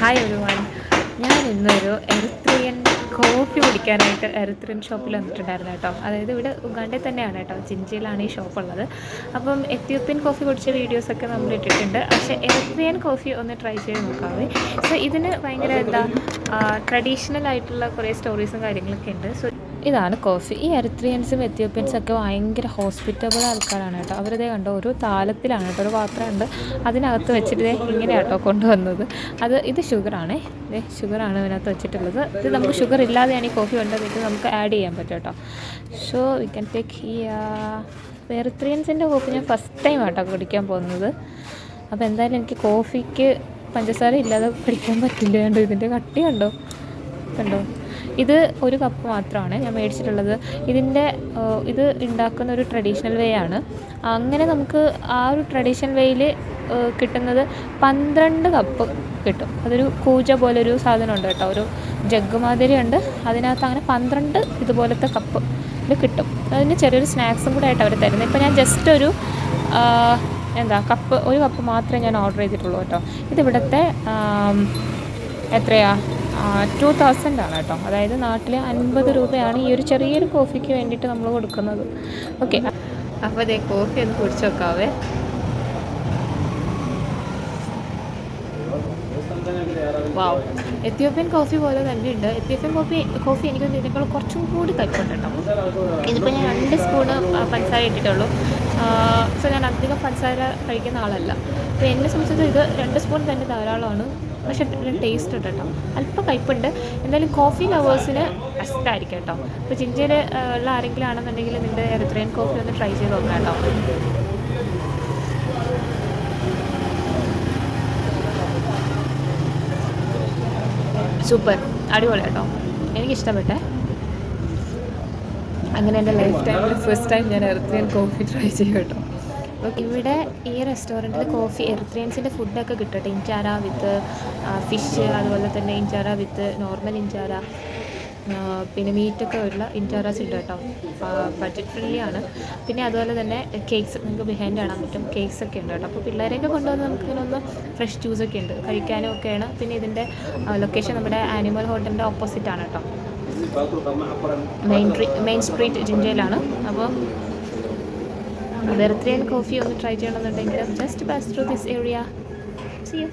Hi everyone. ഞാൻ ഇന്നൊരു Erythraean coffee കുടിക്കാനായിട്ട് എറിത്രിയൻ ഷോപ്പിൽ വന്നിട്ടുണ്ടായിരുന്നു കേട്ടോ. അതായത് ഇവിടെ ഉഗാണ്ടയിൽ തന്നെയാണ് കേട്ടോ, ജിഞ്ചയിലാണ് ഈ ഷോപ്പുള്ളത്. അപ്പം എത്യോപ്യൻ കോഫി കുടിച്ച വീഡിയോസൊക്കെ നമ്മൾ ഇട്ടിട്ടുണ്ട്. പക്ഷേ എറിത്രിയൻ കോഫി ഒന്ന് ട്രൈ ചെയ്ത് നോക്കാവേ. സോ ഇതിന് ഭയങ്കര ട്രഡീഷണൽ ആയിട്ടുള്ള കുറേ സ്റ്റോറീസും കാര്യങ്ങളൊക്കെ ഉണ്ട്. സോ ഇതാണ് കോഫി. ഈ എറിത്രിയൻസും എത്യോപ്യൻസും ഒക്കെ ഭയങ്കര ഹോസ്പിറ്റബിൾ ആൾക്കാരാണ് കേട്ടോ. അവരിതേ കണ്ടോ, ഒരു താലത്തിലാണ് കേട്ടോ, ഒരു പാത്രമുണ്ട്, അതിനകത്ത് വെച്ചിട്ട് ഇങ്ങനെ കേട്ടോ കൊണ്ടുവന്നത്. ഇത് ഷുഗറാണേ, ഷുഗറാണ് ഇതിനകത്ത് വെച്ചിട്ടുള്ളത്. ഇത് നമുക്ക് ഷുഗർ ഇല്ലാതെയാണ് ഈ കോഫി കൊണ്ടുവന്നിട്ട് നമുക്ക് ആഡ് ചെയ്യാൻ പറ്റും കേട്ടോ. So we can take here. എറിത്രിയൻസിൻ്റെ കോഫി ഞാൻ ഫസ്റ്റ് ടൈം ആട്ടോ കുടിക്കാൻ പോകുന്നത്. അപ്പോൾ എന്തായാലും എനിക്ക് കോഫിക്ക് പഞ്ചസാര ഇല്ലാതെ കുടിക്കാൻ പറ്റില്ല. കണ്ടോ, ഇതിൻ്റെ കട്ടി കണ്ടോ. ഇത് ഒരു കപ്പ് മാത്രമാണ് ഞാൻ മേടിച്ചിട്ടുള്ളത്. ഇത് ഉണ്ടാക്കുന്ന ഒരു ട്രഡീഷണൽ വേ ആണ്. അങ്ങനെ നമുക്ക് ആ ഒരു ട്രഡീഷണൽ വേയിൽ കിട്ടുന്നത് 12 കപ്പ് കിട്ടും. അതൊരു കൂജ പോലൊരു സാധനം ഉണ്ട് കേട്ടോ, ഒരു ജഗ് മാതിരി ഉണ്ട്. അതിനകത്ത് അങ്ങനെ 12 ഇതുപോലത്തെ കപ്പ് ഇത് കിട്ടും. അതിന് ചെറിയൊരു സ്നാക്സും കൂടെ ആയിട്ട് അവർ തരുന്നത്. ഇപ്പോൾ ഞാൻ ജസ്റ്റ് ഒരു കപ്പ് മാത്രമേ ഞാൻ ഓർഡർ ചെയ്തിട്ടുള്ളൂ കേട്ടോ. ഇതിവിടുത്തെ എത്രയാ 2000 ആണ് കേട്ടോ. അതായത് നാട്ടിൽ 50 രൂപയാണ് ഈ ഒരു ചെറിയൊരു കോഫിക്ക് വേണ്ടിയിട്ട് നമ്മൾ കൊടുക്കുന്നത്. ഓക്കെ, അപ്പോൾ അതേ കോഫി ഒന്ന് കുടിച്ച് നോക്കാവേ. വാവ്, എത്യോപ്യൻ കോഫി പോലെ തന്നെ ഉണ്ട്. എത്യോപ്യൻ കോഫി എനിക്ക് ഇതിനേക്കാൾ കുറച്ചും കൂടി കയ്പുണ്ട് കേട്ടോ. ഇതിപ്പോൾ ഞാൻ 2 സ്പൂണ് പഞ്ചസാര ഇട്ടിട്ടുള്ളൂ. സോ ഞാൻ അധികം പഞ്ചസാര കഴിക്കുന്ന ആളല്ല. അപ്പോൾ എന്നെ സംബന്ധിച്ച് ഇത് 2 സ്പൂൺ തന്നെ ധാരാളമാണ്. പക്ഷേ ടേസ്റ്റ് ഉണ്ട് കേട്ടോ, അല്പം കയ്പുണ്ട്. എന്തായാലും കോഫി ലവേഴ്സിന് ബെസ്റ്റായിരിക്കും കേട്ടോ. ഇപ്പോൾ ജിഞ്ചയിൽ ഉള്ള ആരെങ്കിലും ആണെന്നുണ്ടെങ്കിൽ നിൻ്റെ എറിത്രിയൻ കോഫി ഒന്ന് ട്രൈ ചെയ്ത് നോക്കാം കേട്ടോ. സൂപ്പർ, അടിപൊളി കേട്ടോ, എനിക്കിഷ്ടപ്പെട്ടെ. അങ്ങനെ എൻ്റെ ലൈഫ് ടൈമിൽ ഫസ്റ്റ് ടൈം ഞാൻ എറിത്രിയൻ കോഫി ട്രൈ ചെയ്യും കേട്ടോ. ഇവിടെ ഈ റെസ്റ്റോറൻറ്റിൽ കോഫി എറിത്രിയൻസിൻ്റെ ഫുഡൊക്കെ കിട്ടും. ഇഞ്ചാര വിത്ത് ഫിഷ്, അതുപോലെ തന്നെ ഇഞ്ചാര വിത്ത് നോർമൽ ഇഞ്ചാര, പിന്നെ മീറ്റൊക്കെ ഉള്ള ഇഞ്ചാറാസ് ഉണ്ട് കേട്ടോ. ബഡ്ജറ്റ് ഫ്രണ്ട്ലി ആണ്. പിന്നെ അതുപോലെ തന്നെ കേക്ക്സ് നിങ്ങൾക്ക് ബിഹൈൻഡ് കാണാൻ പറ്റും, കേക്ക്സ് ഒക്കെ ഉണ്ട് കേട്ടോ. അപ്പോൾ പിള്ളേരെയൊക്കെ കൊണ്ടുവന്ന് നമുക്ക് ഇതിനൊന്ന് ഫ്രഷ് ജ്യൂസൊക്കെ ഉണ്ട്, കഴിക്കാനും ഒക്കെയാണ്. പിന്നെ ഇതിൻ്റെ ലൊക്കേഷൻ നമ്മുടെ ആനിമൽ ഹോട്ടലിൻ്റെ ഓപ്പോസിറ്റാണ് കേട്ടോ. മെയിൻ സ്ട്രീറ്റ് ജിഞ്ചയിലാണ്. അപ്പോൾ എറിത്രിയൻ കോഫി ഒന്ന് ട്രൈ ചെയ്യണമെന്നുണ്ടെങ്കിൽ just pass through this area. See you.